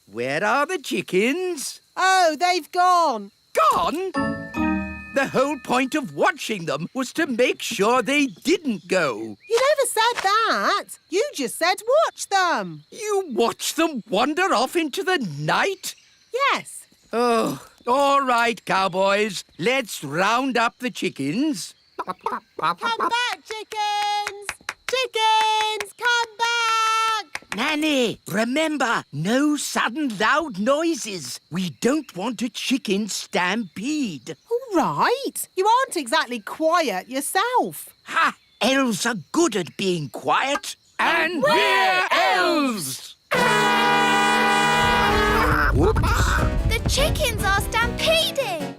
Where are the chickens? Oh, they've gone. Gone? The whole point of watching them was to make sure they didn't go. You never said that. You just said watch them. You watched them wander off into the night? Yes. Oh, all right, Cowboys. Let's round up the chickens. Come back, chickens! Chickens, come back! Nanny, remember, no sudden loud noises. We don't want a chicken stampede. All right. You aren't exactly quiet yourself. Ha! Elves are good at being quiet. And we're elves! Whoops. The chickens are stampeding!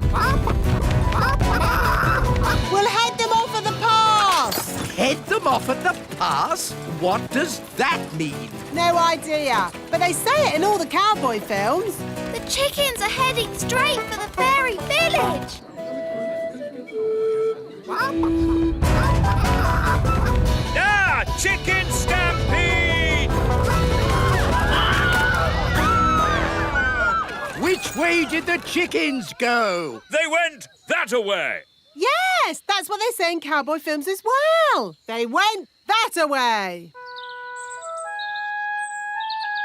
We'll head them off at the pass. Head them off at the pass? What does that mean? No idea, but they say it in all the cowboy films. The chickens are heading straight for the fairy village! Ah! Chicken stampede! Which way did the chickens go? They went that-a-way! Yes, that's what they say in cowboy films as well. They went that-a-way.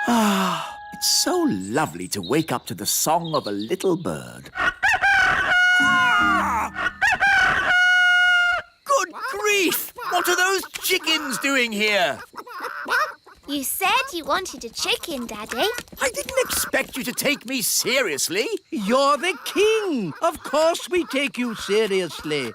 Ah, it's so lovely to wake up to the song of a little bird. Good grief! What are those chickens doing here? You said you wanted a chicken, Daddy. I didn't expect you to take me seriously. You're the king. Of course we take you seriously.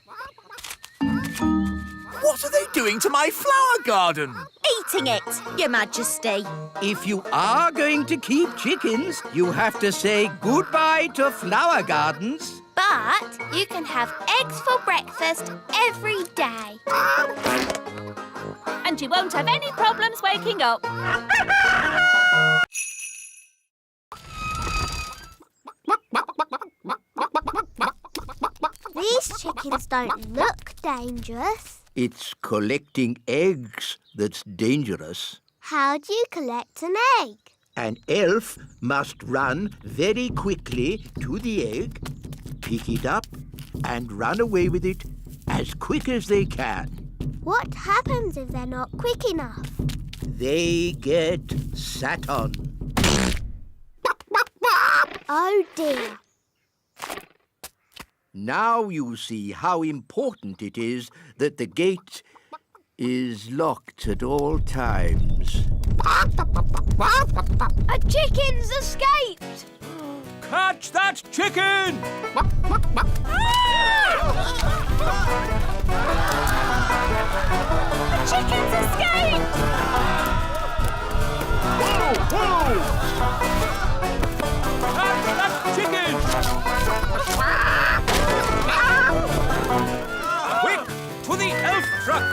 What are they doing to my flower garden? Eating it, Your Majesty. If you are going to keep chickens, you have to say goodbye to flower gardens. But you can have eggs for breakfast every day. And you won't have any problems waking up. These chickens don't look dangerous. It's collecting eggs that's dangerous. How do you collect an egg? An elf must run very quickly to the egg, pick it up, and run away with it as quick as they can. What happens if they're not quick enough? They get sat on. Oh dear. Now you see how important it is that the gate is locked at all times. A chicken's escaped! Catch that chicken! The chicken's escaped! Whoa, whoa! Catch that chicken! Quick, to the elf truck!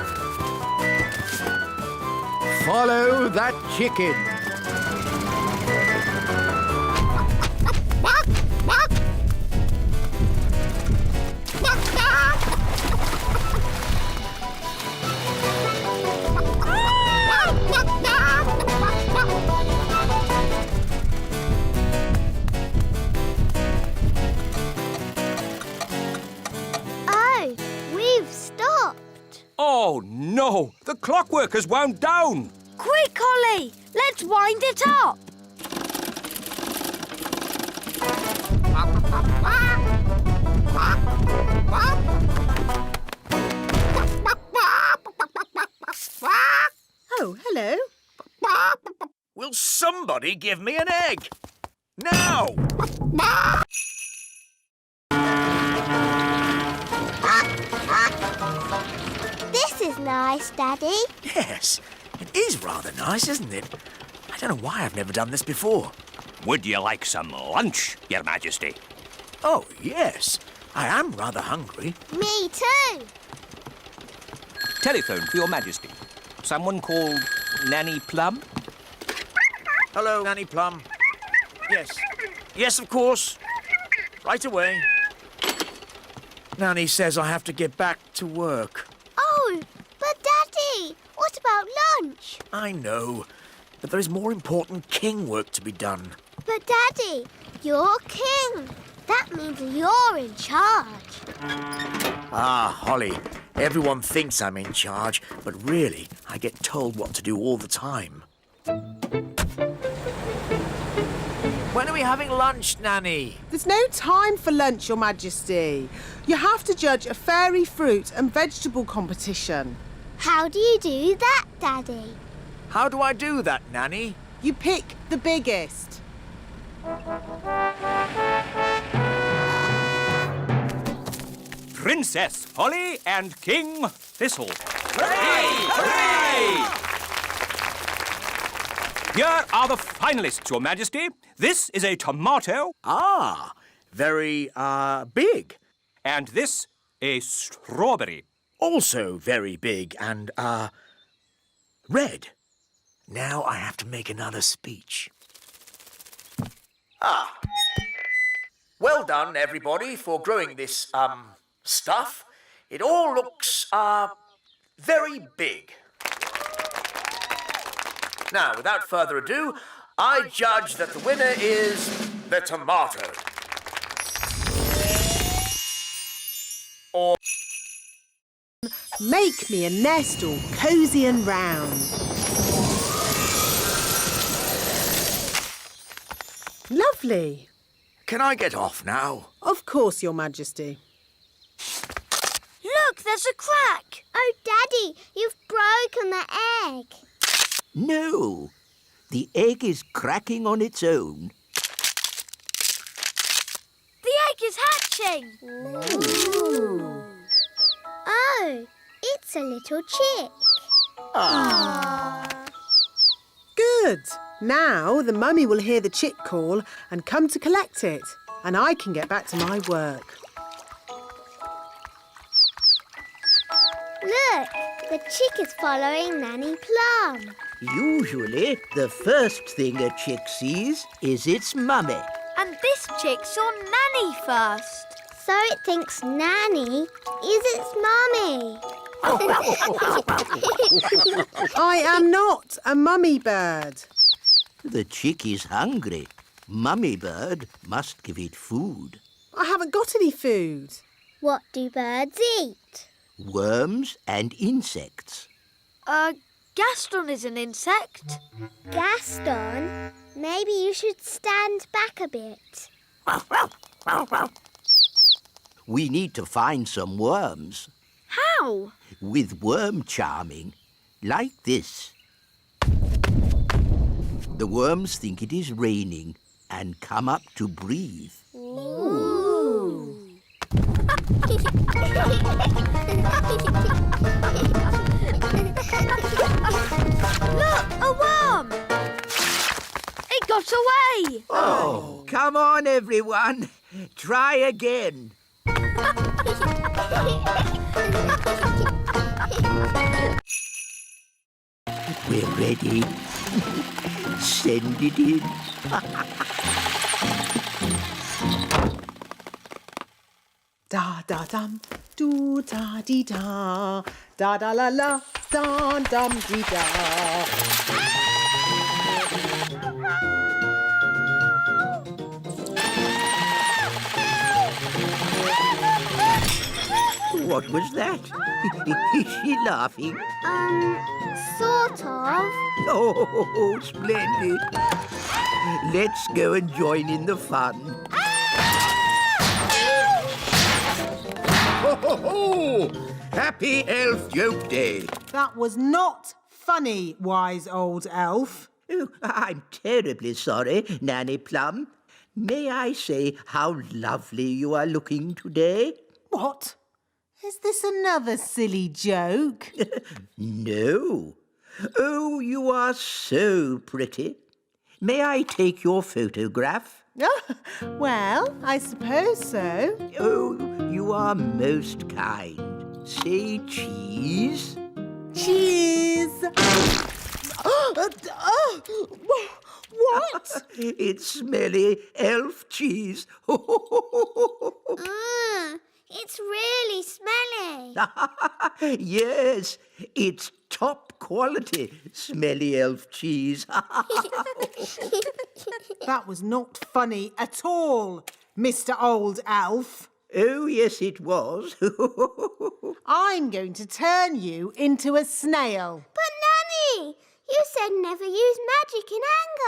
Follow that chicken. Oh, we've stopped. Oh, no! The clockwork has wound down! Quick, Ollie! Let's wind it up! Oh, hello. Will somebody give me an egg? Now! This is nice, Daddy. Yes, it is rather nice, isn't it? I don't know why I've never done this before. Would you like some lunch, Your Majesty? Oh, yes. I am rather hungry. Me too. Telephone for Your Majesty. Someone called Nanny Plum? Hello, Nanny Plum. Yes. Yes, of course. Right away. Nanny says I have to get back to work. Oh, but Daddy, what about lunch? I know, but there is more important king work to be done. But, Daddy, you're king. That means you're in charge. Ah, Holly, everyone thinks I'm in charge, but really, I get told what to do all the time. When are we having lunch, Nanny? There's no time for lunch, Your Majesty. You have to judge a fairy fruit and vegetable competition. How do you do that, Daddy? How do I do that, Nanny? You pick the biggest. Princess Holly and King Thistle. Here are the finalists, Your Majesty. This is a tomato, Ah, very, big. and this a strawberry. Also very big and, red. Now I have to make another speech. Ah. Well done, everybody, for growing this, stuff. It all looks, very big. Now, without further ado, I judge that the winner is the tomato. Or Make me a nest all cosy and round. Lovely. can I get off now? Of course, Your Majesty. Look, there's a crack. Oh, Daddy, you've broken the egg. No, the egg is cracking on its own. The egg is hatching. Oh, it's a little chick. Good. Now the mummy will hear the chick call and come to collect it, and I can get back to my work. Look, the chick is following Nanny Plum. Usually, the first thing a chick sees is its mummy. And this chick saw Nanny first. So it thinks Nanny is its mummy. I am not a mummy bird. The chick is hungry. Mummy bird must give it food. I haven't got any food. What do birds eat? Worms and insects. Gaston is an insect. Gaston? Maybe you should stand back a bit. We need to find some worms. How? With worm charming, like this. The worms think it is raining and come up to breathe. Ooh. Look, a worm! It got away! Oh, come on, everyone. Try again. We're ready. Send it in. Da da dum, do da dee da, da da la la, da dum dee da. What was that? Is she laughing? Sort of. Oh, splendid. Let's go and join in the fun. Ho, ho, ho! Happy Elf Joke Day. That was not funny, wise old elf. Oh, I'm terribly sorry, Nanny Plum. May I say how lovely you are looking today? What? Is this another silly joke? No. Oh, you are so pretty. May I take your photograph? Well, I suppose so. Oh, you are most kind. Say cheese. Cheese! What? It's smelly elf cheese. It's really smelly. Yes, it's top quality smelly elf cheese. That was not funny at all, Mr. Old Elf. Oh, yes, it was. I'm going to turn you into a snail. But, Nanny, you said never use magic in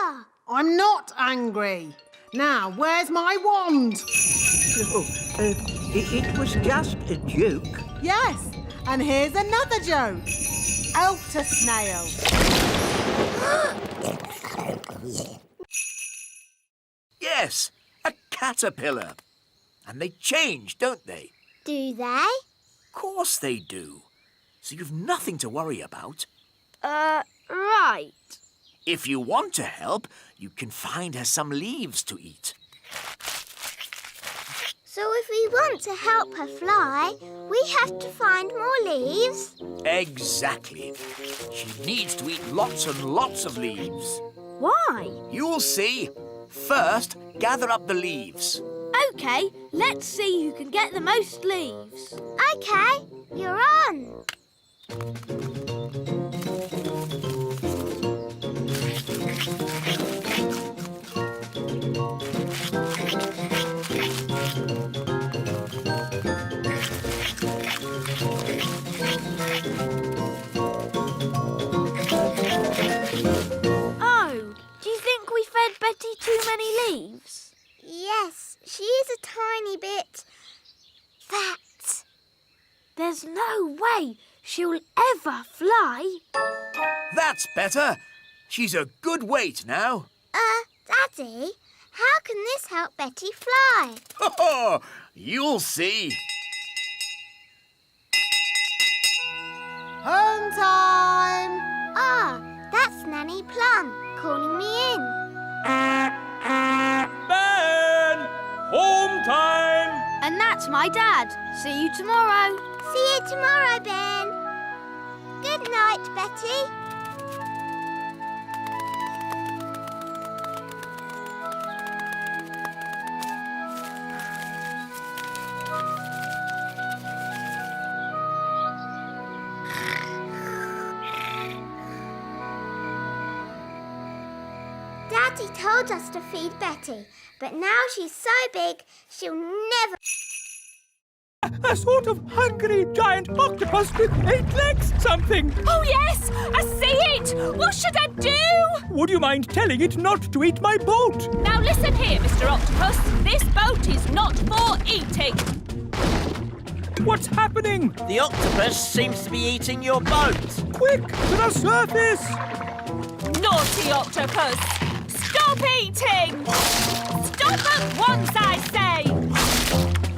anger. I'm not angry. Now, where's my wand? Oh, it was just a joke. Yes, and here's another joke. Elf to snail. Yes, a caterpillar. And they change, don't they? Do they? Of course they do. So you've nothing to worry about. Right. If you want to help, you can find her some leaves to eat. So if we want to help her fly, we have to find more leaves? Exactly. She needs to eat lots and lots of leaves. Why? You'll see. First, gather up the leaves. OK, let's see who can get the most leaves. OK, you're on. Oh, do you think we fed Betty too many leaves? Yes, she is a tiny bit fat. There's no way she'll ever fly. That's better. She's a good weight now. Daddy, how can this help Betty fly? Oh, you'll see. Home time! Ah, that's Nanny Plum calling me in. Ben! Home time! And that's my dad. See you tomorrow. See you tomorrow, Ben. Good night, Betty. Daddy told us to feed Betty, but now she's so big, she'll never... A sort of hungry giant octopus with 8 legs, something. Oh, yes! I see it! What should I do? Would you mind telling it not to eat my boat? Now listen here, Mr. Octopus. This boat is not for eating. What's happening? The octopus seems to be eating your boat. Quick, to the surface! Naughty octopus! Stop eating! Stop at once, I say!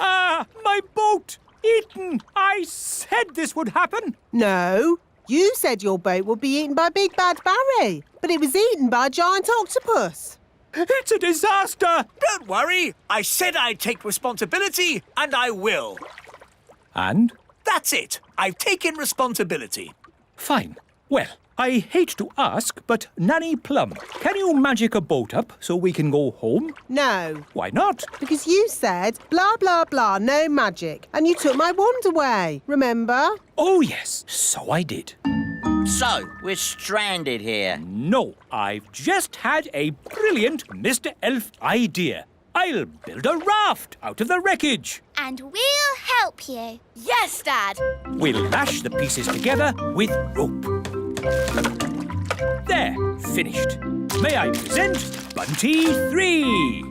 Ah, my boat! Eaten! I said this would happen! No, you said your boat would be eaten by Big Bad Barry, but it was eaten by a giant octopus. It's a disaster! Don't worry. I said I'd take responsibility, and I will. And? That's it. I've taken responsibility. Fine. Well, I hate to ask, but Nanny Plum, can you magic a boat up so we can go home? No, Why not? because you said blah, blah, blah, no magic, and you took my wand away, remember? Oh, yes, so I did. So, we're stranded here. No, I've just had a brilliant Mr. Elf idea. I'll build a raft out of the wreckage. And we'll help you. Yes, Dad. We'll lash the pieces together with rope. There, finished. May I present Bunty 3.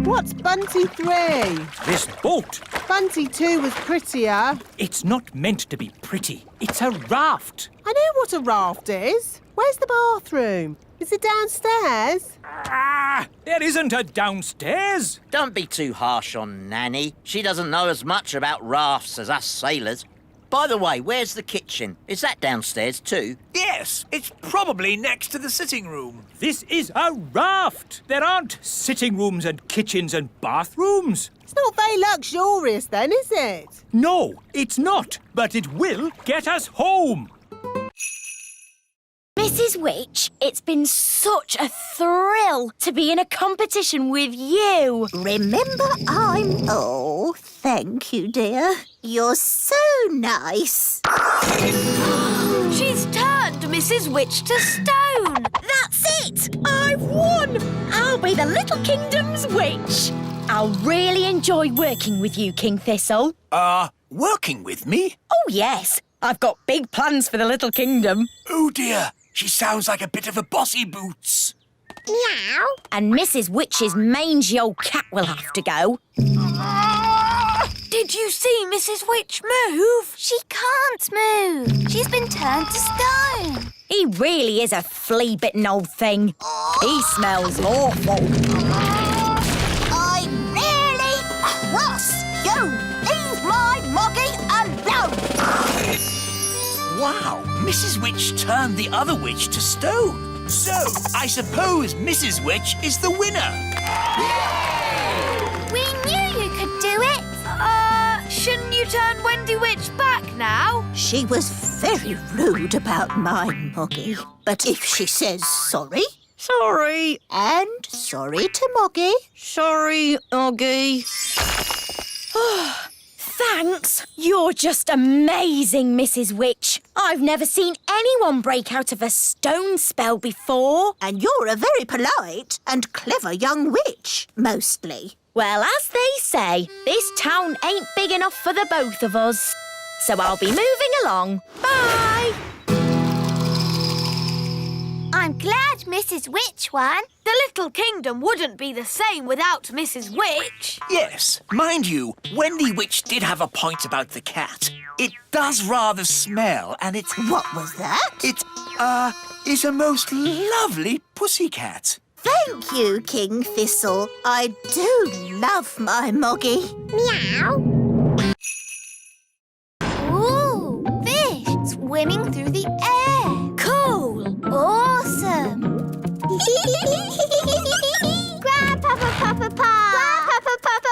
What's Bunty 3? This boat, Bunty 2 was prettier. it's not meant to be pretty. It's a raft. I know what a raft is. Where's the bathroom? Is it downstairs? Ah, there isn't a downstairs. Don't be too harsh on Nanny. She doesn't know as much about rafts as us sailors. By the way, where's the kitchen? Is that downstairs too? Yes, it's probably next to the sitting room. This is a raft. There aren't sitting rooms and kitchens and bathrooms. It's not very luxurious then, is it? No, it's not, but it will get us home. Mrs. Witch, it's been such a thrill to be in a competition with you. Remember, Oh, thank you, dear. You're so nice. She's turned. Mrs. Witch to stone. That's it! I've won! I'll be the Little Kingdom's witch. I'll really enjoy working with you, King Thistle. Working with me? Oh, yes. I've got big plans for the Little Kingdom. Oh, dear. She sounds like a bit of a bossy boots. Meow. And Mrs. Witch's mangy old cat will have to go. Did you see Mrs. Witch move? She can't move. She's been turned to stone. He really is a flea-bitten old thing. He smells awful. I'm really cross. You leave my moggy alone. Wow, Mrs. Witch turned the other witch to stone. So, I suppose Mrs. Witch is the winner. We knew you could do it. Shouldn't you turn Wendy Witch back now? She was very rude about my moggy. But if she says sorry, Sorry. and sorry to Moggy, Sorry, Oggy. Thanks. You're just amazing, Mrs. Witch. I've never seen anyone break out of a stone spell before. and you're a very polite and clever young witch, mostly. Well, as they say, this town ain't big enough for the both of us. So I'll be moving along. Bye. I'm glad Mrs. Witch won. The Little Kingdom wouldn't be the same without Mrs. Witch. Yes, mind you, Wendy Witch did have a point about the cat. It does rather smell, and it's... What was that? It, is a most lovely pussycat. Thank you, King Thistle. I do love my Moggy. Meow. Ooh, fish swimming through the air. Cool. Awesome. Grandpapa, Papa, Papa. Grandpapa,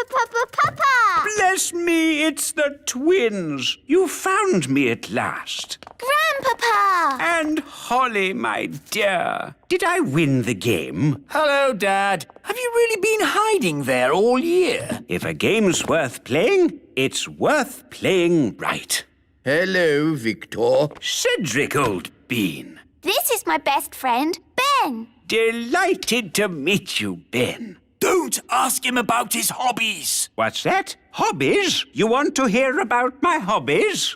Papa, Papa. Bless me, it's the twins. You found me at last. Grandpapa. And Holly, my dear. Did I win the game? Hello, Dad. Have you really been hiding there all year? If a game's worth playing, it's worth playing right. Hello, Victor. Cedric, old bean. This is my best friend, Ben. Delighted to meet you, Ben. Don't ask him about his hobbies. What's that? Hobbies? You want to hear about my hobbies?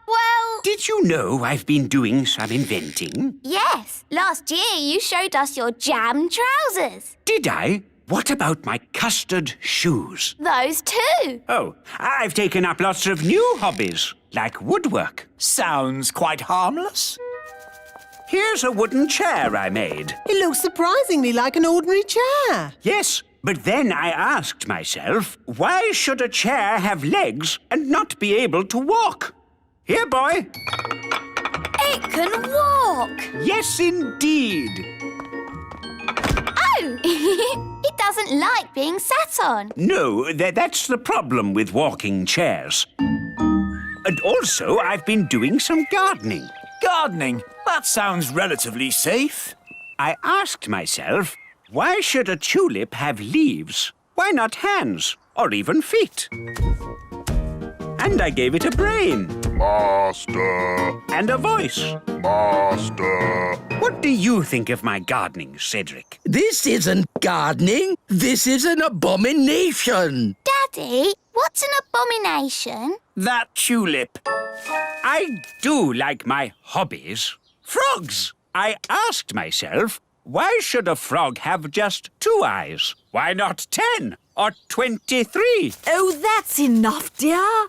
Well... Did you know I've been doing some inventing? Yes. Last year you showed us your jam trousers. Did I? What about my custard shoes? Those too. Oh, I've taken up lots of new hobbies, like woodwork. Sounds quite harmless. Here's a wooden chair I made. It looks surprisingly like an ordinary chair. Yes, but then I asked myself, why should a chair have legs and not be able to walk? Here, boy. It can walk. Yes, indeed. Oh! It doesn't like being sat on. No, that's the problem with walking chairs. And also, I've been doing some gardening. Gardening? That sounds relatively safe. I asked myself, why should a tulip have leaves? Why not hands or even feet? And I gave it a brain. Master. And a voice. Master. What do you think of my gardening, Cedric? This isn't gardening. This is an abomination. Daddy, what's an abomination? That tulip. I do like my hobbies. Frogs! I asked myself, why should a frog have just 2 eyes? Why not 10 or 23? Oh, that's enough, dear.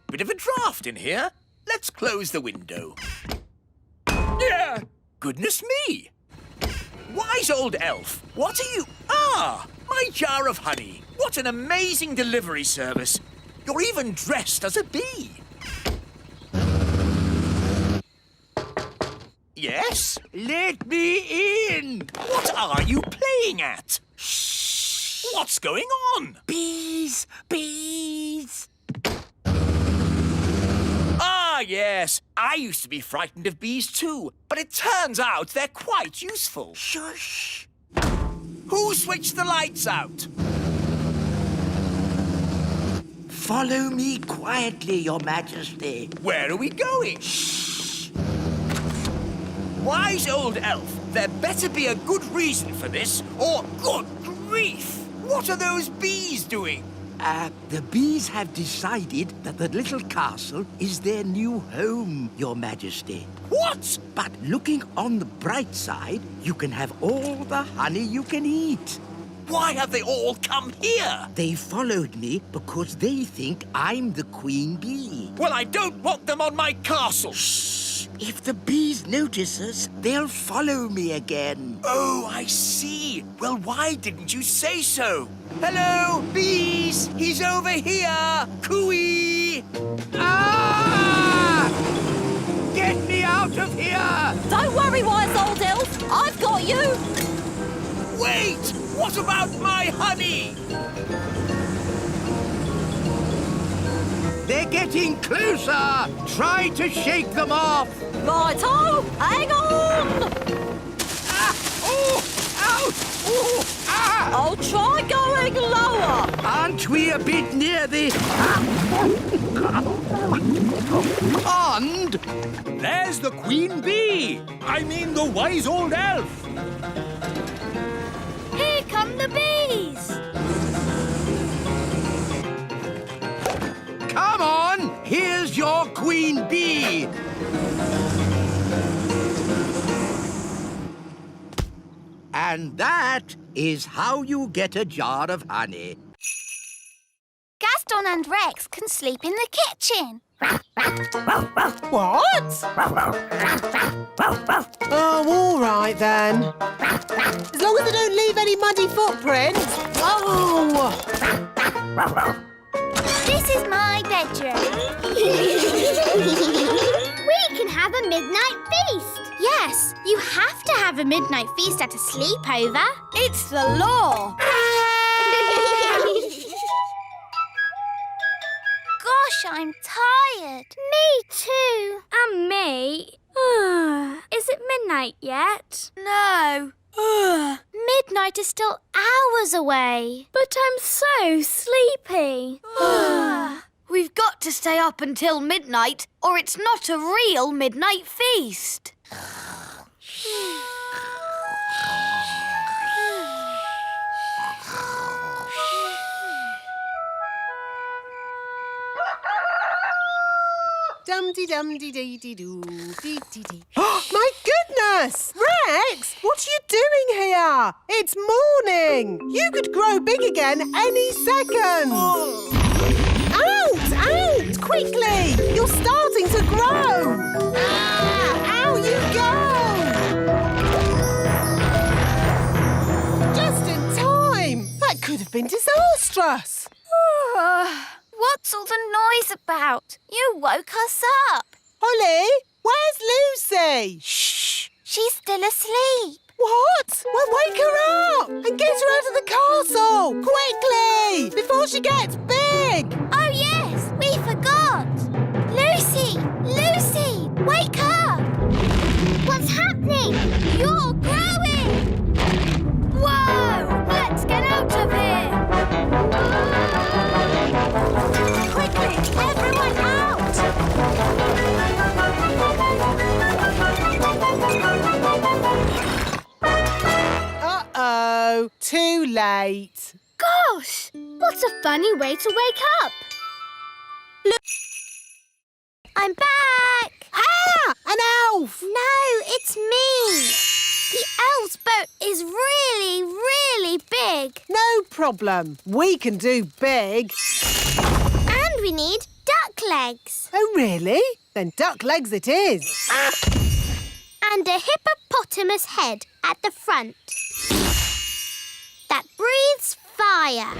Bit of a draft in here. Let's close the window. Yeah, goodness me. Wise old elf, what are you... Ah, my jar of honey. What an amazing delivery service. You're even dressed as a bee. Yes? Let me in. What are you playing at? Shh. What's going on? Bees, bees. Ah, yes. I used to be frightened of bees too, but it turns out they're quite useful. Shush. Who switched the lights out? Follow me quietly, Your Majesty. Where are we going? Shh. Wise old elf, there better be a good reason for this, or good grief! What are those bees doing? The bees have decided that the little castle is their new home, Your Majesty. What? But looking on the bright side, you can have all the honey you can eat. Why have they all come here? They followed me because they think I'm the queen bee. Well, I don't want them on my castle. Shh! If the bees notice us, they'll follow me again. Oh, I see. Well, why didn't you say so? Hello, bees! He's over here! Cooey! Ah! Get me out of here! Don't worry, wise old elf. I've got you. Wait! What about my honey? They're getting closer! Try to shake them off! Righto, hang on. Ah! Oh! Ouch! Oh! Ah! I'll try going lower. Aren't we a bit near the... pond? There's the queen bee. I mean the wise old elf. Here come the bees. Come on! Here's your queen bee! And that is how you get a jar of honey. Gaston and Rex can sleep in the kitchen. What? Oh, all right then. As long as they don't leave any muddy footprints. Oh! This is my bedroom. We can have a midnight feast. Yes, you have to have a midnight feast at a sleepover. It's the law. Gosh, I'm tired. Me too. And me. Is it midnight yet? No. Midnight is still hours away. But I'm so sleepy. We've got to stay up until midnight, or it's not a real midnight feast. Dum-dee-dum-dee-dee-dee-doo, dee-dee-dee. My goodness! Rex, what are you doing here? It's morning. You could grow big again any second. Out! Out! Quickly! You're starting to grow. Out you go! Just in time. That could have been disastrous. What's all the noise about? You woke us up. Holly, where's Lucy? Shh. She's still asleep. What? Well, wake her up and get her out of the castle! Quickly! Before she gets big! Oh, yes, we forgot. Lucy! Lucy! Wake up! What's happening? You're growing! Whoa! Let's get out of here! Quickly, everyone out! Uh-oh, too late. Gosh, what a funny way to wake up. Look, I'm back. Ah, an elf! No, it's me. The elf's boat is really, really big. No problem. We can do big. And we need duck legs. Oh, really? Then duck legs it is. And a hippopotamus head at the front. That breathes fire.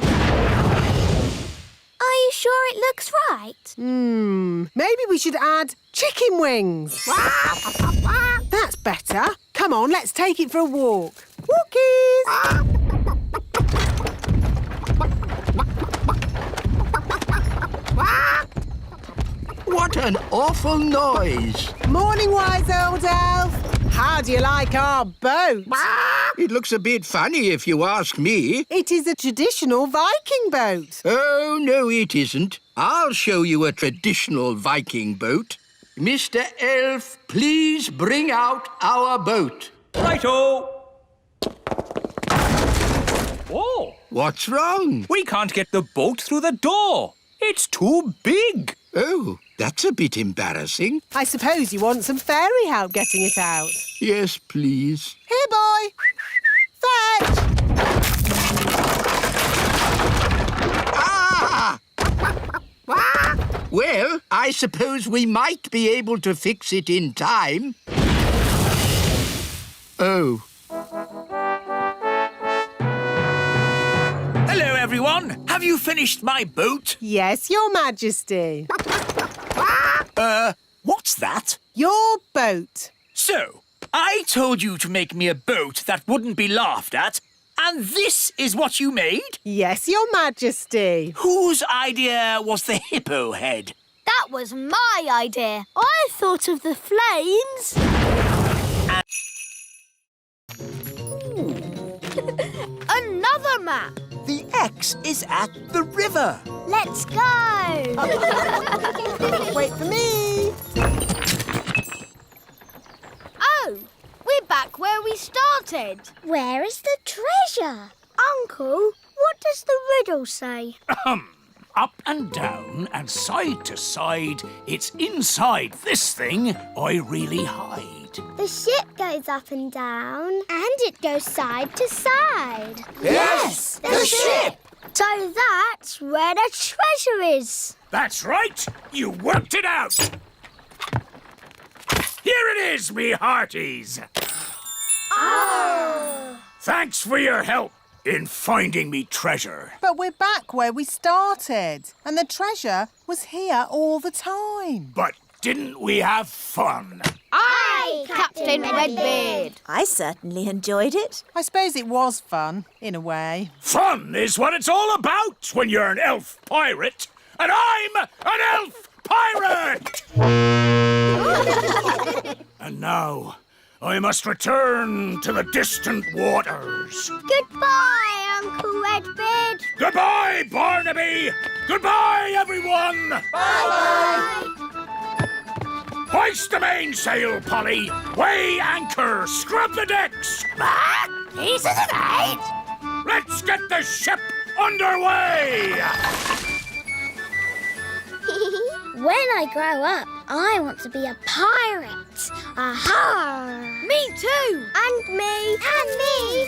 Are you sure it looks right? Maybe we should add chicken wings. That's better. Come on, let's take it for a walk. Walkies! What an awful noise! Morning, wise old elf. How do you like our boat? It looks a bit funny if you ask me. It is a traditional Viking boat. Oh, no, it isn't. I'll show you a traditional Viking boat. Mr. Elf, please bring out our boat. Righto! Oh, What's wrong? we can't get the boat through the door. It's too big. Oh, that's a bit embarrassing. I suppose you want some fairy help getting it out. Yes, please. Here, boy. Fetch! Ah! Well, I suppose we might be able to fix it in time. Oh. Hello, everyone. Have you finished my boat? Yes, Your Majesty. What's that? Your boat. So, I told you to make me a boat that wouldn't be laughed at, and this is what you made? Yes, Your Majesty. Whose idea was the hippo head? That was my idea. I thought of the flames. Another map. The X is at the river. Let's go. Wait for me. Oh, we're back where we started. Where is the treasure? Uncle, what does the riddle say? Up and down and side to side, it's inside this thing I really hide. The ship goes up and down. And it goes side to side. Yes, the ship. So that's where the treasure is. That's right! You worked it out! Here it is, me hearties! Oh. Thanks for your help in finding me treasure. But we're back where we started. And the treasure was here all the time. But didn't we have fun? Aye, Captain Redbeard. I certainly enjoyed it. I suppose it was fun, in a way. Fun is what it's all about when you're an elf pirate. And I'm an elf pirate! And now, I must return to the distant waters. Goodbye, Uncle Redbeard. Goodbye, Barnaby! Goodbye, everyone! Bye-bye. Hoist the mainsail, Polly! Weigh anchor! Scrub the decks! He's in the Let's get the ship underway! When I grow up, I want to be a pirate. Aha! Me too! And me! And me!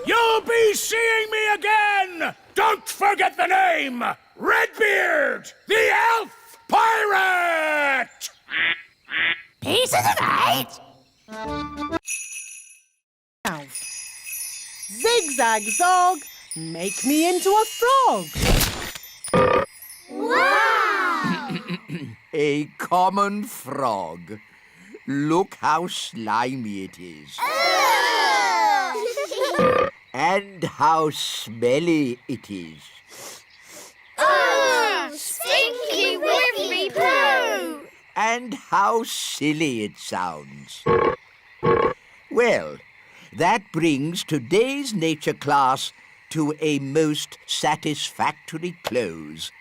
You'll be seeing me again! Don't forget the name! Redbeard, the elf pirate! He's in the Now, zigzag zog, make me into a frog. Wow! A common frog. Look how slimy it is. And how smelly it is. Stinky whiffy poo! And how silly it sounds. Well, that brings today's nature class to a most satisfactory close.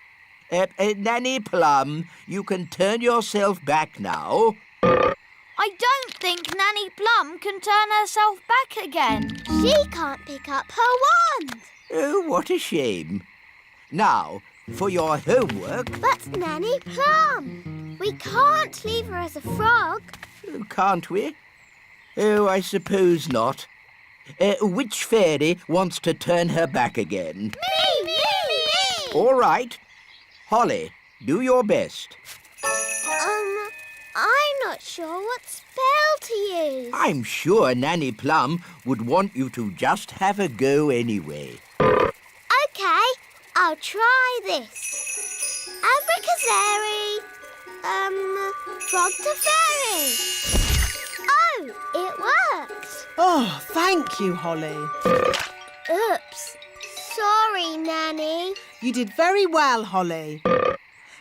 Nanny Plum, you can turn yourself back now. I don't think Nanny Plum can turn herself back again. She can't pick up her wand. Oh, what a shame. Now, for your homework... But Nanny Plum, we can't leave her as a frog. Can't we? Oh, I suppose not. Which fairy wants to turn her back again? Me! All right. Holly, do your best. I'm not sure what spell to use. I'm sure Nanny Plum would want you to just have a go anyway. OK, I'll try this. Abracazary, frog to fairy. Oh, it worked. Oh, thank you, Holly. Oops. Sorry, Nanny. You did very well, Holly.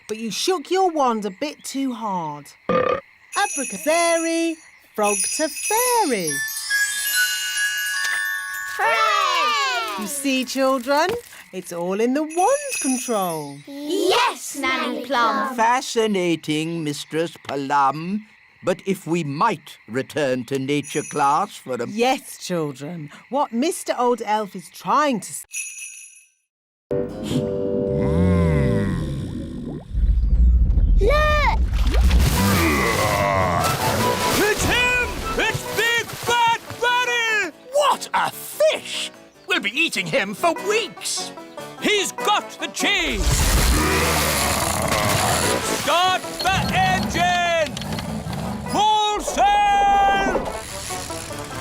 But you shook your wand a bit too hard. Abracazary, frog to fairy. Hooray! You see, children, it's all in the wand control. Yes! Thanks, Nanny Plum. Fascinating, Mistress Plum. But if we might return to nature class for a... Yes, children. What Mr. Old Elf is trying to say... Look! It's him! It's Big Fat Barry! What a fish! We'll be eating him for weeks. He's got the cheese! Start the engine! Full sail!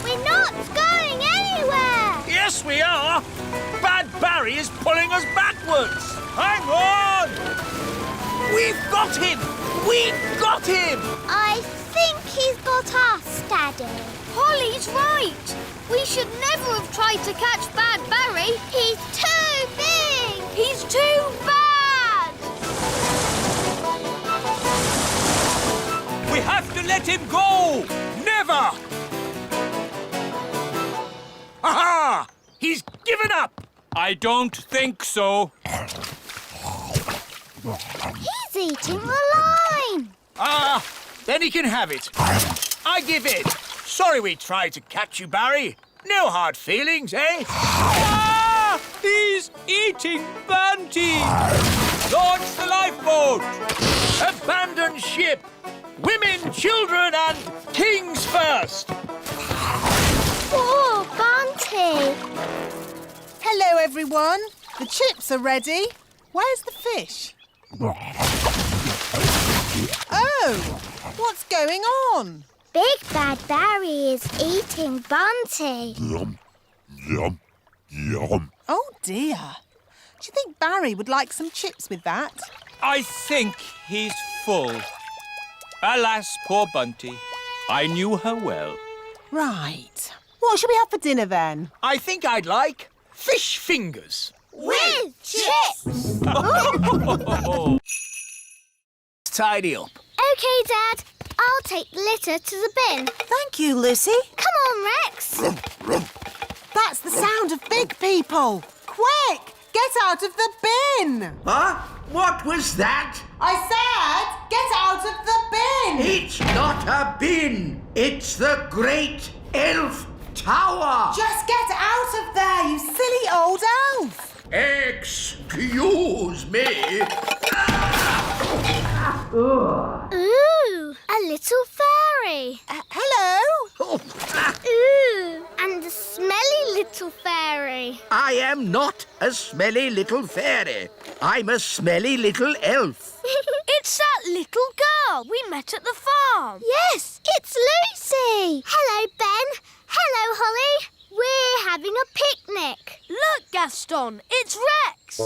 We're not going anywhere! Yes, we are! Bad Barry is pulling us backwards! Hang on! We've got him! We've got him! I think he's got us, Daddy. Holly's right. We should never have tried to catch Bad Barry. He's too big. He's too bad. We have to let him go! Never! Aha! He's given up! I don't think so. He's eating the line. Ah, then he can have it. I give in. Sorry we tried to catch you, Barry. No hard feelings, eh? Ah! He's eating Bunty! Launch the lifeboat! Abandon ship! Women, children, and kings first! Poor Bunty. Hello, everyone. The chips are ready. Where's the fish? Oh, what's going on? Big Bad Barry is eating Bunty. Yum, yum, yum. Oh, dear. Do you think Barry would like some chips with that? I think he's full. Alas, poor Bunty. I knew her well. Right. What shall we have for dinner, then? I think I'd like fish fingers. With chips. Tidy up. OK, Dad. I'll take the litter to the bin. Thank you, Lucy. Come on, Rex. That's the sound of big people. Quick, get out of the bin. Huh? What was that? I said, get out of the bin. It's not a bin. It's the Great Elf Tower. Just get out of there, you silly old elf. Excuse me. Ooh, a little fairy. Hello. Ooh, and a smelly little fairy. I am not a smelly little fairy. I'm a smelly little elf. It's that little girl we met at the farm. Yes, it's Lucy. Hello, Ben. Hello, Holly. We're having a picnic. Look, Gaston, it's Rex.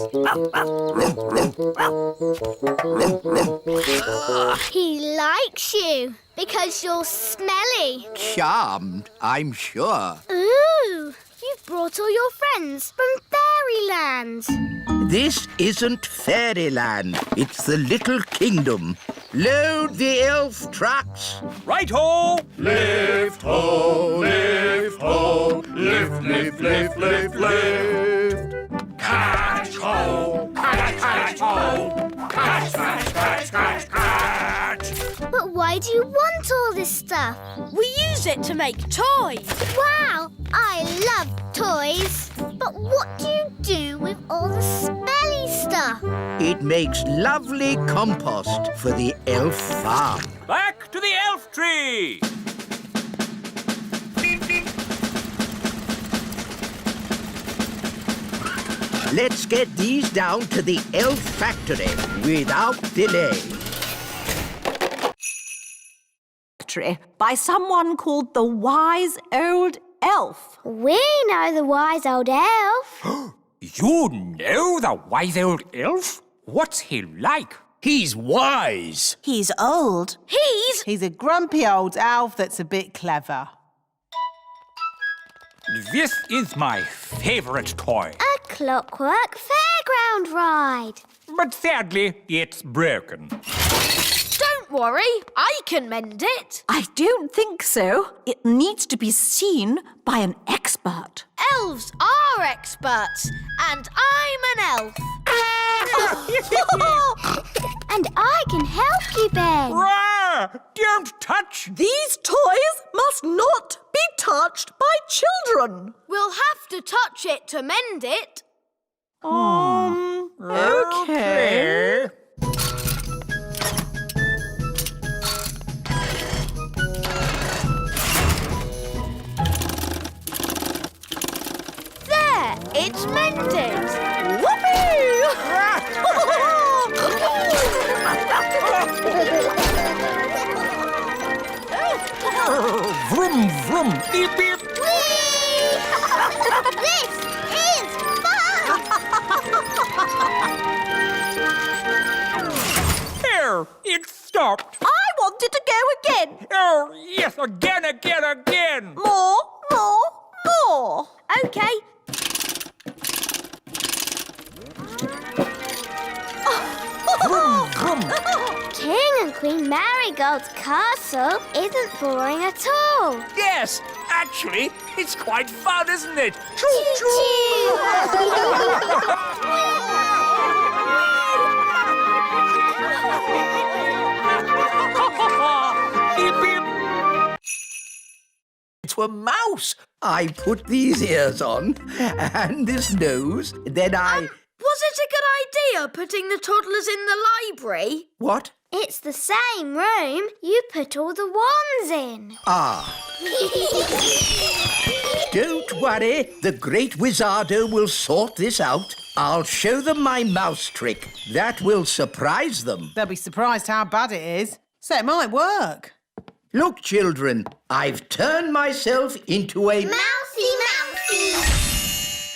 He likes you because you're smelly. Charmed, I'm sure. Ooh, you've brought all your friends from Fairyland. This isn't fairyland. It's the Little Kingdom. Load the elf trucks. Right-ho! Lift ho, lift ho, lift, lift, lift, lift, lift. Catch ho! Catch, catch ho! Catch, catch, catch, catch, catch! But why do you want all this stuff? We use it to make toys. Wow, I love toys. But what do you do with all the smelly stuff? It makes lovely compost for the elf farm. Back to the elf tree! Let's get these down to the elf factory without delay. By someone called the Wise Old Elf. We know the wise old elf. You know the wise old elf? What's he like? He's wise. He's old. He's a grumpy old elf that's a bit clever. This is my favorite toy. A clockwork fairground ride. But sadly, it's broken. Don't worry, I can mend it. I don't think so. It needs to be seen by an expert. Elves are experts, and I'm an elf. And I can help you, Ben. Rah! Don't touch! These toys must not be touched by children. We'll have to touch it to mend it. Okay. There, it's mended. Vroom, vroom, beep, beep. This is fun! There, it stopped. I wanted to go again. Oh, yes, again. More. OK. Vroom, vroom. King and Queen Marigold's castle isn't boring at all. Yes, actually, it's quite fun, isn't it? Choo-choo! Beep, beep. To a mouse. I put these ears on and this nose, then I... Was it a good idea putting the toddlers in the library? What? It's the same room you put all the wands in. Ah. Don't worry, the great Wizardo will sort this out. I'll show them my mouse trick. That will surprise them. They'll be surprised how bad it is. So it might work. Look, children, I've turned myself into a... Mousy!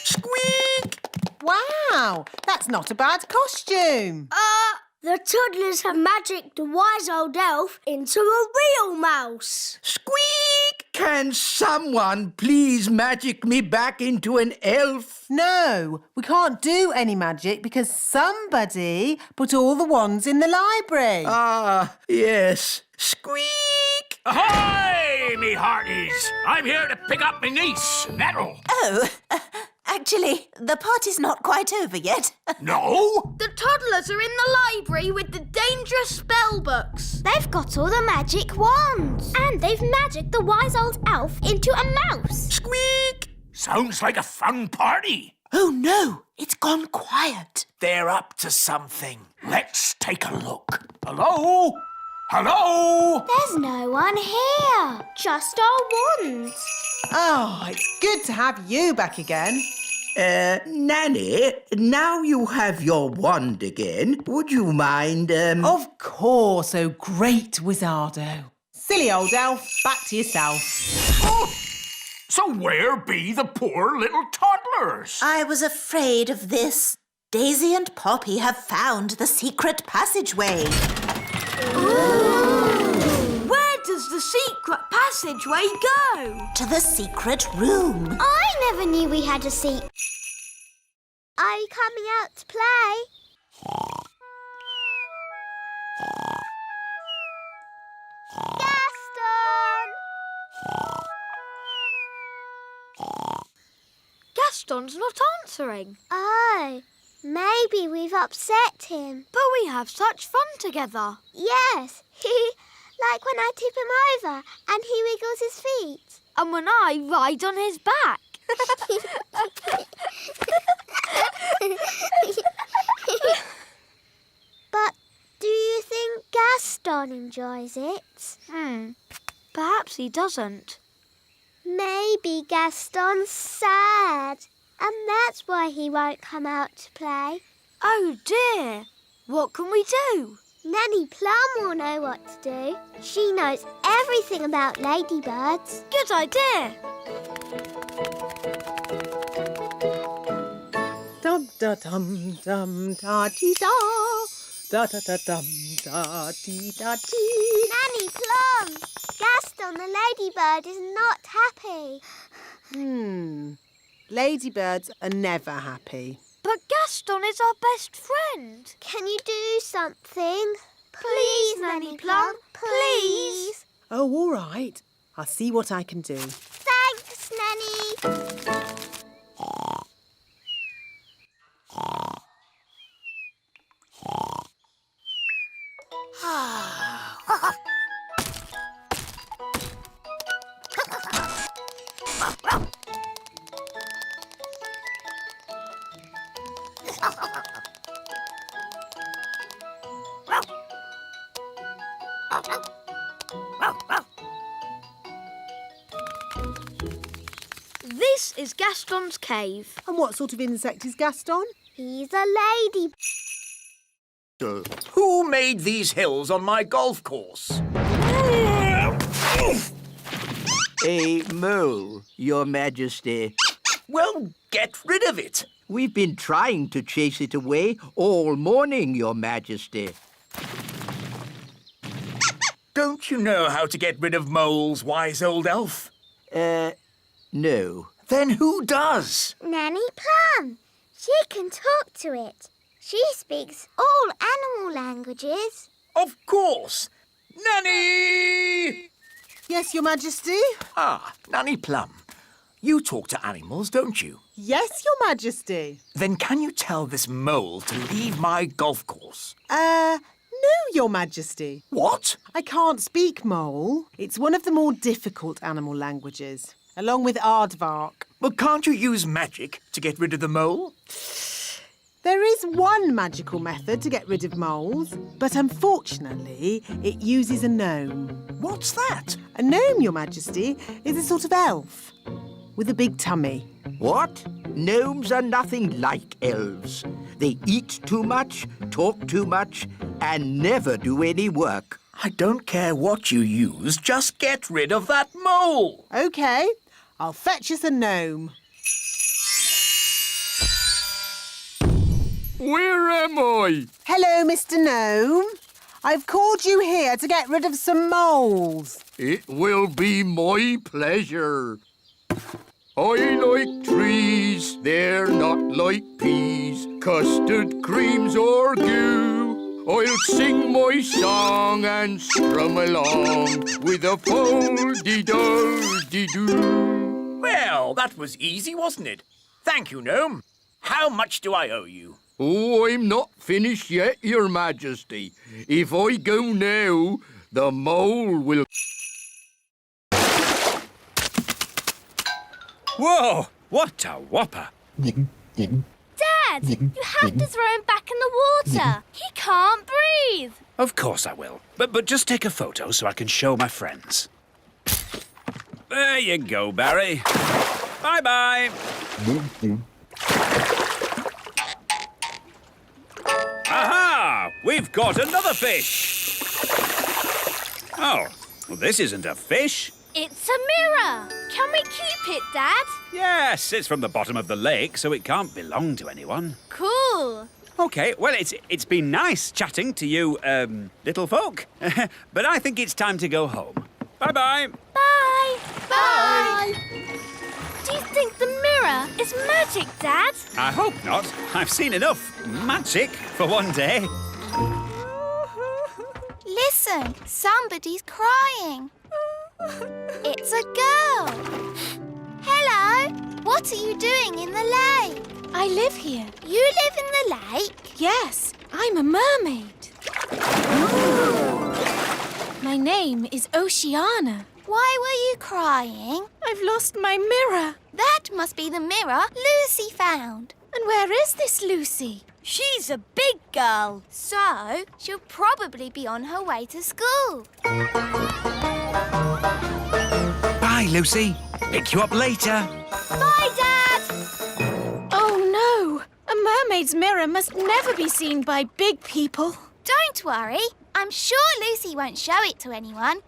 Squeak! Wow, that's not a bad costume. The toddlers have magicked the wise old elf into a real mouse. Squeak! Can someone please magic me back into an elf? No, we can't do any magic because somebody put all the wands in the library. Ah, yes. Squeak! Ahoy, me hearties! I'm here to pick up me niece, Nettle. Oh, actually, the party's not quite over yet. No? The toddlers are in the library with the dangerous spell books. They've got all the magic wands. And they've magicked the wise old elf into a mouse. Squeak! Sounds like a fun party. Oh, no, it's gone quiet. They're up to something. Let's take a look. Hello? Hello? There's no one here. Just our wands. Oh, it's good to have you back again. Nanny, now you have your wand again. Would you mind, Of course, oh great Wizardo. Silly old elf, back to yourself. Oh, so where be the poor little toddlers? I was afraid of this. Daisy and Poppy have found the secret passageway. Where does the secret passageway go? To the secret room. I never knew we had a seat. Are you coming out to play? Gaston! Gaston's not answering. Oh, maybe we've upset him. But we have such fun together. Yes, like when I tip him over and he wiggles his feet. And when I ride on his back. But do you think Gaston enjoys it? Perhaps he doesn't. Maybe Gaston's sad, and that's why he won't come out to play. Oh dear, what can we do? Nanny Plum will know what to do. She knows everything about ladybirds. Good idea. Dum da dum dum da dee da. Da da da dum da dee da dee. Nanny Plum, Gaston the ladybird is not happy. Ladybirds are never happy. But Gaston is our best friend. Can you do something? Please, Nanny Plum, please. Oh, all right. I'll see what I can do. Thanks, Nanny. This is Gaston's cave. And what sort of insect is Gaston? He's a lady. Who made these hills on my golf course? A mole, Your Majesty. Well, get rid of it. We've been trying to chase it away all morning, Your Majesty. Don't you know how to get rid of moles, wise old elf? No. Then who does? Nanny Plum. She can talk to it. She speaks all animal languages. Of course. Nanny! Yes, Your Majesty? Ah, Nanny Plum. You talk to animals, don't you? Yes, Your Majesty. Then can you tell this mole to leave my golf course? No, Your Majesty. What? I can't speak mole. It's one of the more difficult animal languages, along with aardvark. Well, can't you use magic to get rid of the mole? There is one magical method to get rid of moles, but unfortunately, it uses a gnome. What's that? A gnome, Your Majesty, is a sort of elf with a big tummy. What? Gnomes are nothing like elves. They eat too much, talk too much, and never do any work. I don't care what you use, just get rid of that mole. OK, I'll fetch us a gnome. Where am I? Hello, Mr. Gnome. I've called you here to get rid of some moles. It will be my pleasure. I like trees, they're not like peas, custard creams or goo. I'll sing my song and strum along with a fol-de-dol-de-doo. Well, that was easy, wasn't it? Thank you, Gnome. How much do I owe you? Oh, I'm not finished yet, Your Majesty. If I go now, the mole will... Whoa! What a whopper! Dad, you have to throw him back in the water. He can't breathe. Of course I will. But just take a photo so I can show my friends. There you go, Barry. Bye-bye. Aha! We've caught another fish. Oh, well, this isn't a fish. It's a mirror. Can we keep it, Dad? Yes, it's from the bottom of the lake, so it can't belong to anyone. Cool. OK, well, it's been nice chatting to you, little folk. But I think it's time to go home. Bye-bye. Bye. Bye. Do you think the mirror is magic, Dad? I hope not. I've seen enough magic for one day. Listen, somebody's crying. It's a girl. Hello. What are you doing in the lake? I live here. You live in the lake? Yes, I'm a mermaid. My name is Oceana. Why were you crying? I've lost my mirror. That must be the mirror Lucy found. And where is this Lucy? She's a big girl, so she'll probably be on her way to school. Bye, Lucy. Pick you up later. Bye, Dad! Oh, no. A mermaid's mirror must never be seen by big people. Don't worry. I'm sure Lucy won't show it to anyone.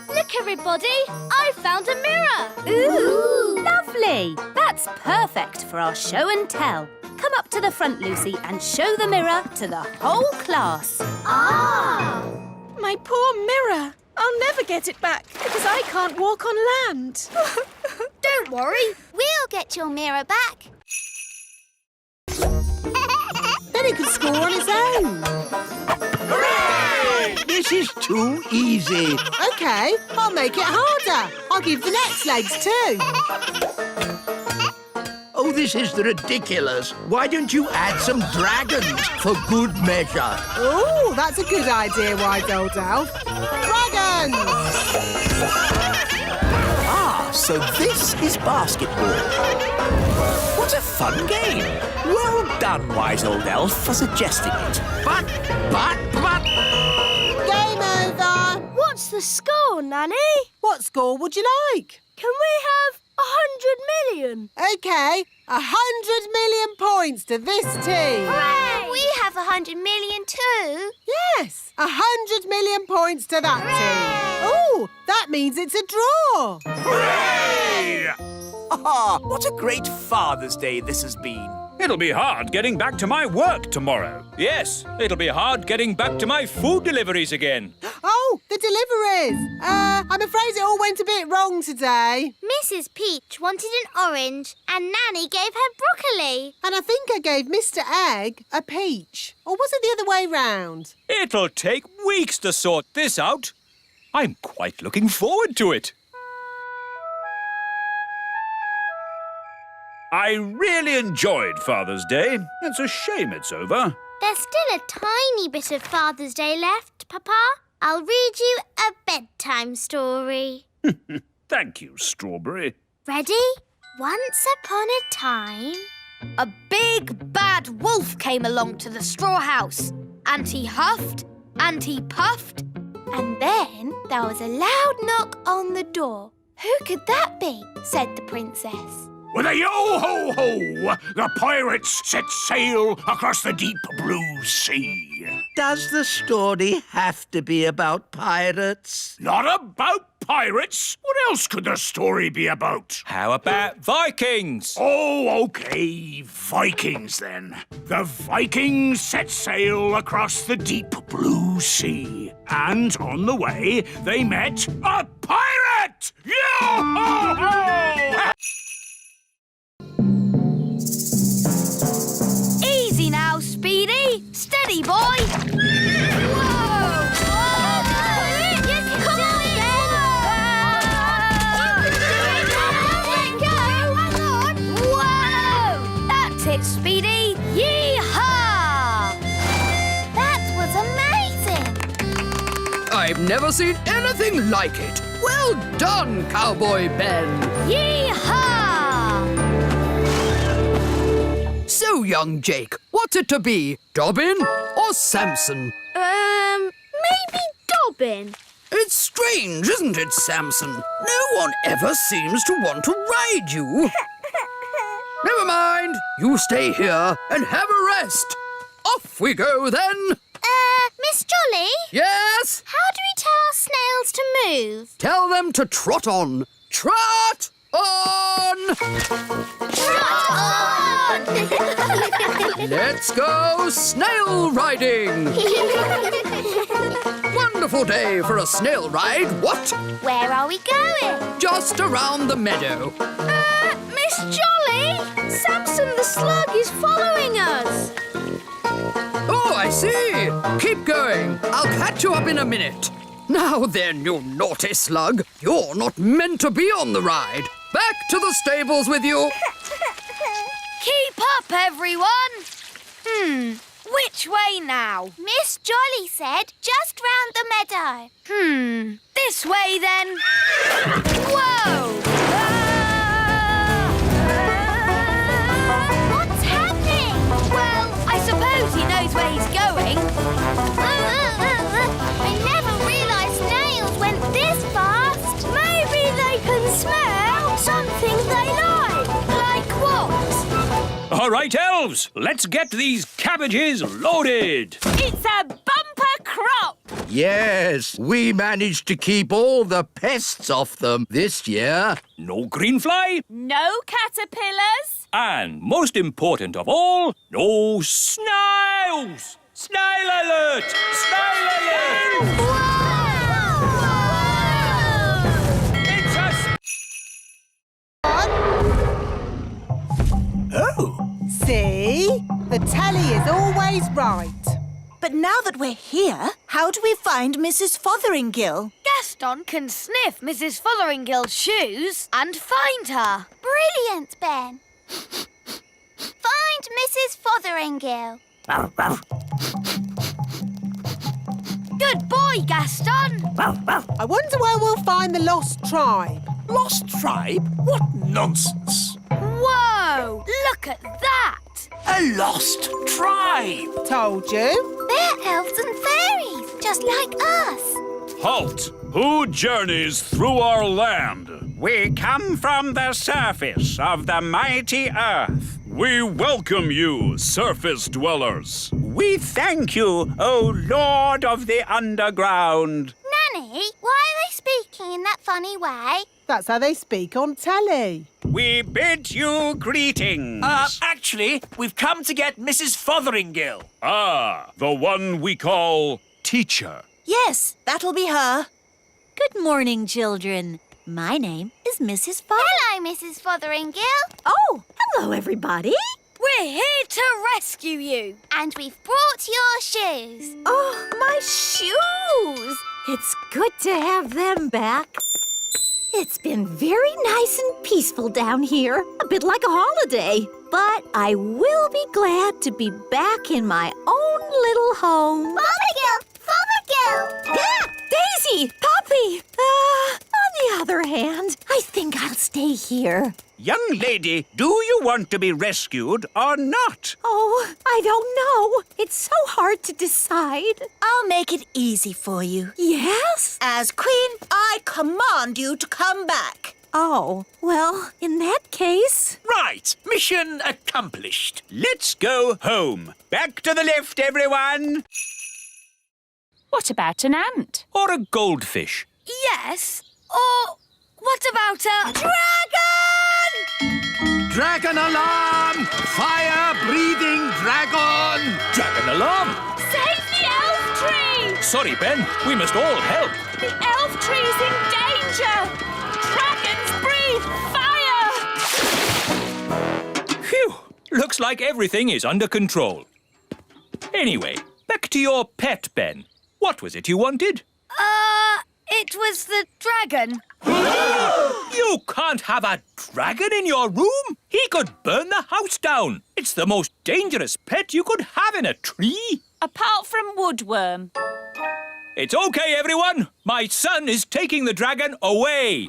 Look, everybody. I found a mirror. Ooh, lovely. That's perfect for our show and tell. Come up to the front, Lucy, and show the mirror to the whole class. Ah! My poor mirror. I'll never get it back because I can't walk on land. Don't worry. We'll get your mirror back. Then he could score on his own. Hooray! This is too easy. OK, I'll make it harder. I'll give the next legs too. Oh, this is ridiculous. Why don't you add some dragons for good measure? Oh, that's a good idea, wise old elf. Dragons! Ah, so this is basketball. What a fun game. Well done, wise old elf, for suggesting it. But... Game over. the score, Nanny? What score would you like? Can we have 100 million? OK, 100 million points to this team. Hooray! We have 100 million too. Yes, 100 million points to that team. Oh, that means it's a draw. Hooray! Ah, what a great Father's Day this has been. It'll be hard getting back to my work tomorrow. Yes, it'll be hard getting back to my food deliveries again. Oh, the deliveries. I'm afraid it all went a bit wrong today. Mrs. Peach wanted an orange and Nanny gave her broccoli. And I think I gave Mr. Egg a peach. Or was it the other way round? It'll take weeks to sort this out. I'm quite looking forward to it. I really enjoyed Father's Day. It's a shame it's over. There's still a tiny bit of Father's Day left, Papa. I'll read you a bedtime story. Thank you, Strawberry. Ready? Once upon a time... A big bad wolf came along to the straw house, and he huffed and he puffed, And then there was a loud knock on the door. Who could that be? Said the princess. With a yo-ho-ho, the pirates set sail across the deep blue sea. Does the story have to be about pirates? Not about pirates. What else could the story be about? How about Vikings? Oh, OK, Vikings then. The Vikings set sail across the deep blue sea. And on the way, they met a pirate! Yo-ho-ho! Easy now, Speedy. Steady, boy. Whoa! Come on, Ben! Whoa! That's it, Speedy. Yee-haw! That was amazing. I've never seen anything like it. Well done, Cowboy Ben. Yee-haw! So, young Jake, what's it to be? Dobbin or Samson? Maybe Dobbin. It's strange, isn't it, Samson? No one ever seems to want to ride you. Never mind. You stay here and have a rest. Off we go, then. Miss Jolly? Yes? How do we tell our snails to move? Tell them to trot on. Trot on! Trot on! Let's go snail riding! Wonderful day for a snail ride, what? Where are we going? Just around the meadow. Miss Jolly! Samson the slug is following us. Oh, I see. Keep going. I'll catch you up in a minute. Now then, you naughty slug. You're not meant to be on the ride. Back to the stables with you. Keep up, everyone. Which way now? Miss Jolly said just round the meadow. This way then. Whoa! What's happening? Well, I suppose he knows where he's going. I never realised snails went this fast. Maybe they can smell something they like. Like what? All right, elves, let's get these cabbages loaded. It's a bumper crop. Yes, we managed to keep all the pests off them this year. No greenfly, No caterpillars. and most important of all, no snails. Snail alert! Snail alert! It's a... Oh, See? The telly is always right. But now that we're here, how do we find Mrs. Fotheringill? Gaston can sniff Mrs. Fotheringill's shoes and find her. Brilliant, Ben. Find Mrs. Fotheringill. Good boy, Gaston. I wonder where we'll find the lost tribe. lost tribe? What nonsense. Whoa! Look at that. A lost tribe. Told you. They're elves and fairies, just like us. Halt! Who journeys through our land? We come from the surface of the mighty earth. We welcome you, surface dwellers. We thank you, O Lord of the underground. Nanny, why are they speaking in that funny way? That's how they speak on telly. We bid you greetings. Actually, we've come to get Mrs. Fotheringill. Ah, the one we call teacher. Yes, that'll be her. Good morning, children. My name is Mrs. Hello, Mrs. Fotheringill. Oh, hello, everybody. We're here to rescue you. And we've brought your shoes. Oh, my shoes. It's good to have them back. It's been very nice and peaceful down here, a bit like a holiday. But I will be glad to be back in my own little home. Fothergill! Fothergill! Ah, Daisy! Poppy! On the other hand, I think I'll stay here. Young lady, do you want to be rescued or not? Oh, I don't know. It's so hard to decide. I'll make it easy for you. Yes? As Queen, I command you to come back. Oh, well, in that case... Right, mission accomplished. Let's go home. Back to the left, everyone. What about an ant? Or a goldfish? Yes. Or what about a dragon? Dragon alarm! Fire-breathing dragon! Dragon alarm! Save the elf tree! Sorry, Ben. We must all help. The elf tree's in danger! Dragons breathe fire! Phew! Looks like everything is under control. Anyway, back to your pet, Ben. What was it you wanted? It was the dragon. You can't have a dragon in your room. He could burn the house down. It's the most dangerous pet you could have in a tree. Apart from Woodworm. It's okay, everyone. My son is taking the dragon away.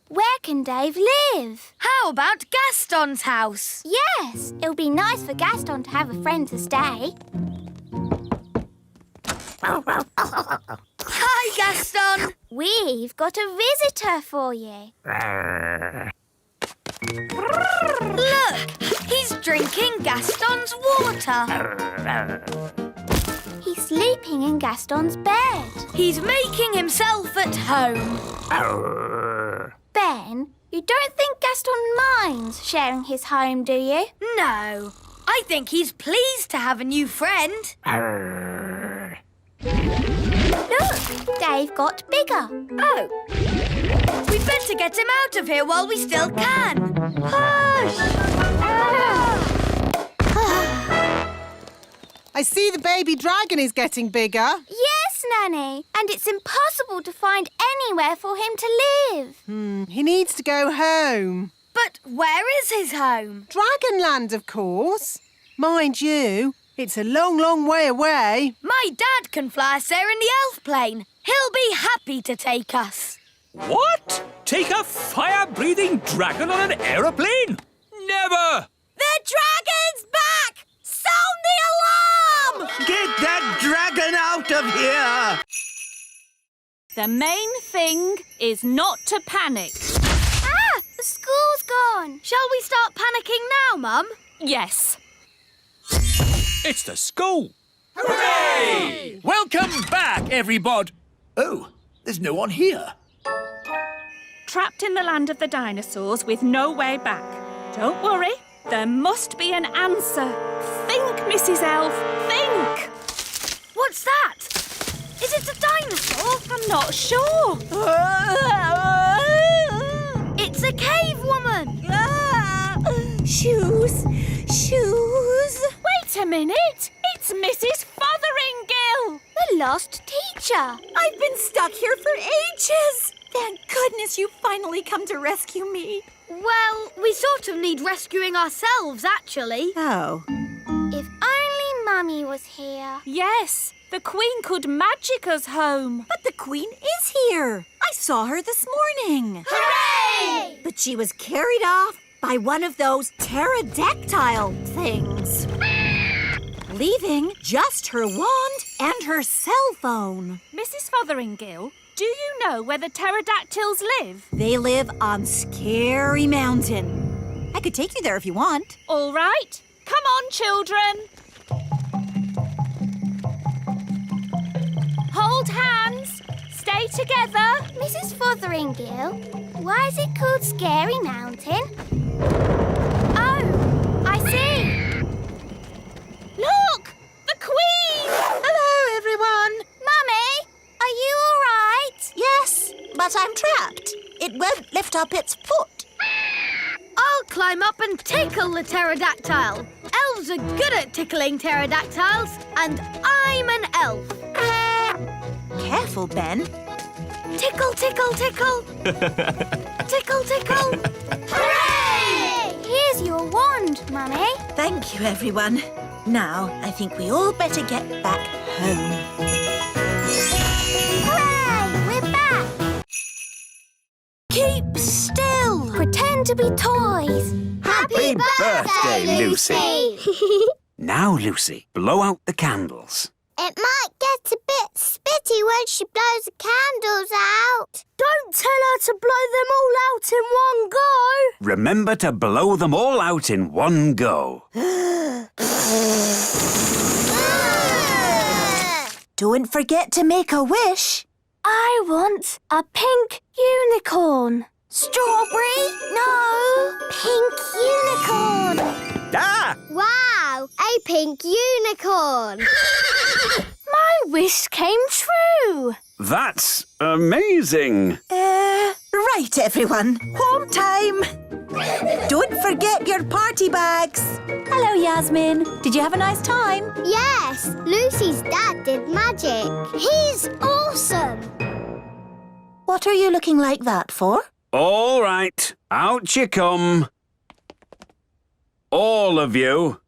Where can Dave live? How about Gaston's house? Yes, it'll be nice for Gaston to have a friend to stay. Hi, Gaston. We've got a visitor for you. Look, he's drinking Gaston's water. He's sleeping in Gaston's bed. He's making himself at home. Ben, you don't think Gaston minds sharing his home, do you? No. I think he's pleased to have a new friend. Look, Dave got bigger. Oh. We'd better get him out of here while we still can. Hush! I see the baby dragon is getting bigger. Yes, Nanny. And it's impossible to find anywhere for him to live. He needs to go home. But where is his home? Dragonland, of course. Mind you, it's a long, long way away. My dad can fly us there in the elf plane. He'll be happy to take us. What? Take a fire-breathing dragon on an aeroplane? Never! The dragon's back! Sound the alarm! Get that dragon out of here! The main thing is not to panic. Ah! The school's gone. Shall we start panicking now, Mum? Yes. It's the school. Hooray! Welcome back, everybody. Oh, there's no one here. Trapped in the land of the dinosaurs with no way back. Don't worry, there must be an answer. Think, Mrs. Elf, think! What's that? Is it a dinosaur? I'm not sure. It's a cave woman. Shoes. Wait a minute. It's Mrs. Fotheringill. The lost teacher. I've been stuck here for ages. Thank goodness you finally come to rescue me. Well, we sort of need rescuing ourselves, actually. Oh. If only Mummy was here. Yes, the Queen could magic us home. But the Queen is here. I saw her this morning. Hooray! But she was carried off by one of those pterodactyl things. leaving. Just her wand and her cell phone. Mrs. Fotheringill, do you know where the pterodactyls live? They live on Scary Mountain. I could take you there if you want. All right. Come on, children. Hold hands. Stay together. Mrs. Fotheringill, why is it called Scary Mountain? Oh, I see. Look! The Queen! Hello, everyone. Mummy, are you all right? Yes, but I'm trapped. It won't lift up its foot. I'll climb up and tickle the pterodactyl. Elves are good at tickling pterodactyls, and I'm an elf. Careful, Ben. Tickle, tickle, tickle. Tickle, tickle. Hooray! Here's your wand, Mummy. Thank you, everyone. Now, I think we all better get back home. Hooray! We're back. Keep still. Pretend to be toys. Happy birthday, Lucy. Now, Lucy, blow out the candles. It might get a bit spitty when she blows the candles out. Don't tell her to blow them all out in one go. Remember to blow them all out in one go. Don't forget to make a wish. I want a pink unicorn. Strawberry? No. Pink unicorn. Ah! Wow, a pink unicorn. My wish came true. That's amazing. Right, everyone. Home time. Don't forget your party bags. Hello, Yasmin. Did you have a nice time? Yes, Lucy's dad did magic. He's awesome. What are you looking like that for? All right, out you come. All of you.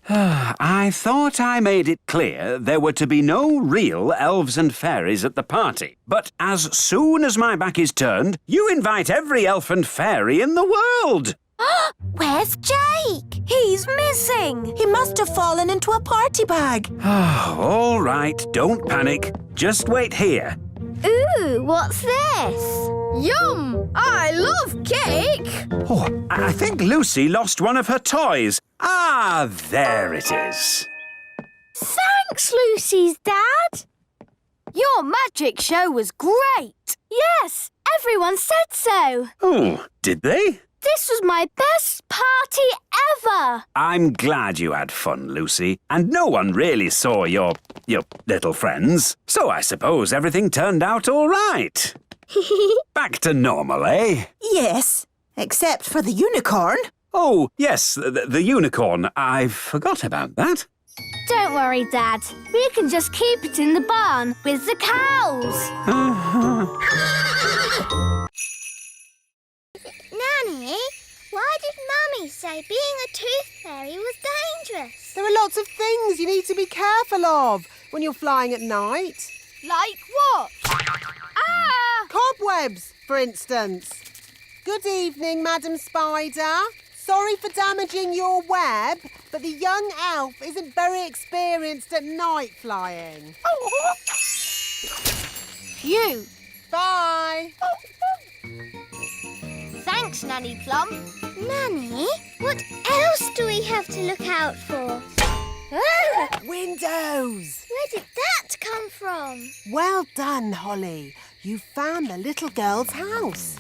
I thought I made it clear there were to be no real elves and fairies at the party. But as soon as my back is turned, you invite every elf and fairy in the world. Where's Jake? He's missing. He must have fallen into a party bag. All right, don't panic. Just wait here. Ooh, what's this? Yum! I love cake! Oh, I think Lucy lost one of her toys. Ah, there it is. Thanks, Lucy's dad. Your magic show was great. Yes, everyone said so. Oh, did they? This was my best party ever. I'm glad you had fun, Lucy. And no one really saw your little friends. So I suppose everything turned out all right. Back to normal, eh? Yes, except for the unicorn. Oh, yes, the unicorn. I forgot about that. Don't worry, Dad. We can just keep it in the barn with the cows. Nanny, why did Mummy say being a tooth fairy was dangerous? There are lots of things you need to be careful of when you're flying at night. Like what? Ah! Cobwebs, for instance. Good evening, Madam Spider. Sorry for damaging your web, but the young elf isn't very experienced at night flying. Phew. Bye. Thanks, Nanny Plum. Nanny, what else do we have to look out for? Windows. Where did that come from? Well done, Holly. You found the little girl's house.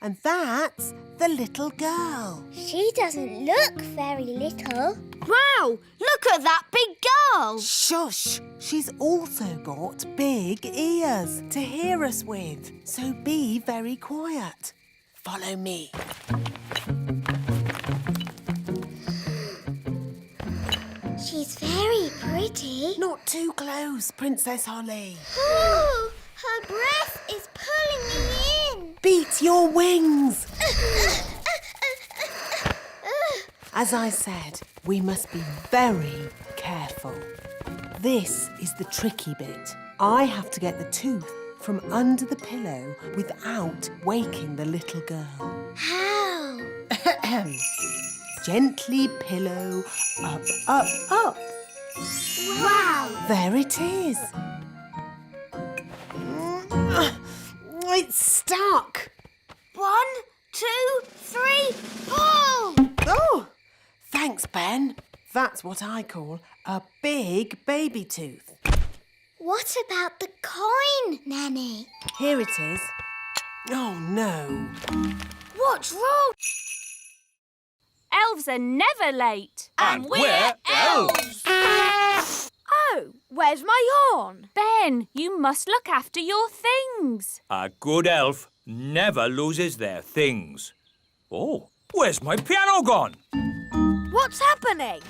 And that's the little girl. She doesn't look very little. Wow, look at that big girl. Shush. She's also got big ears to hear us with. So be very quiet. Follow me. She's very pretty. Not too close, Princess Holly. Ooh, her breath is pulling me in. Beat your wings. As I said, we must be very careful. This is the tricky bit. I have to get the tooth from under the pillow without waking the little girl. How? Gently pillow, up, up, up. Wow! There it is. It's stuck. 1, 2, 3, pull! Oh, thanks, Ben. That's what I call a big baby tooth. What about the coin, Nanny? Here it is. Oh, no. What's wrong? Elves are never late. And we're elves. Oh, where's my horn? Ben, you must look after your things. A good elf never loses their things. Oh, where's my piano gone? What's happening?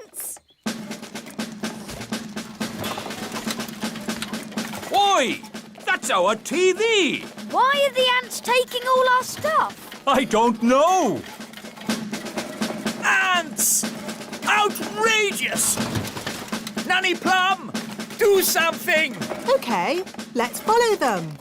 Ants! Oi! That's our TV! Why are the ants taking all our stuff? I don't know. Ants! Outrageous! Nanny Plum, do something! OK, let's follow them.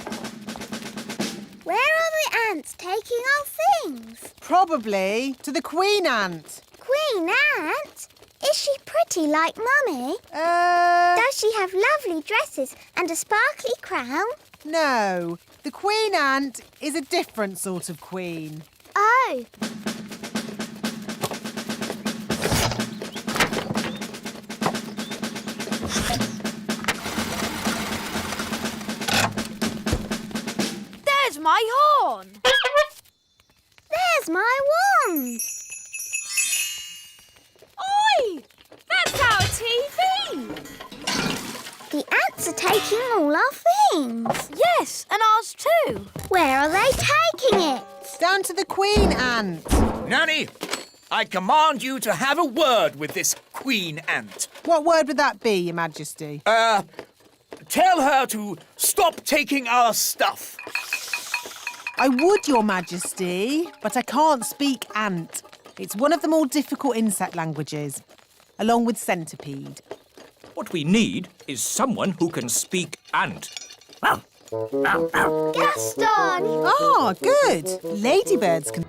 Where are the ants taking our things? Probably to the queen ant. Queen Ant? Is she pretty like Mummy? Does she have lovely dresses and a sparkly crown? No, the queen ant is a different sort of queen. Oh. There's my horn. There's my wand. Oi! That's our TV! The ants are taking all our things. Yes, and ours too. Where are they taking it? Down to the queen ant. Nanny, I command you to have a word with this queen ant. What word would that be, Your Majesty? Tell her to stop taking our stuff. I would, Your Majesty, but I can't speak ant. It's one of the more difficult insect languages, along with centipede. What we need is someone who can speak ant. Gaston! Ah, good. Ladybirds can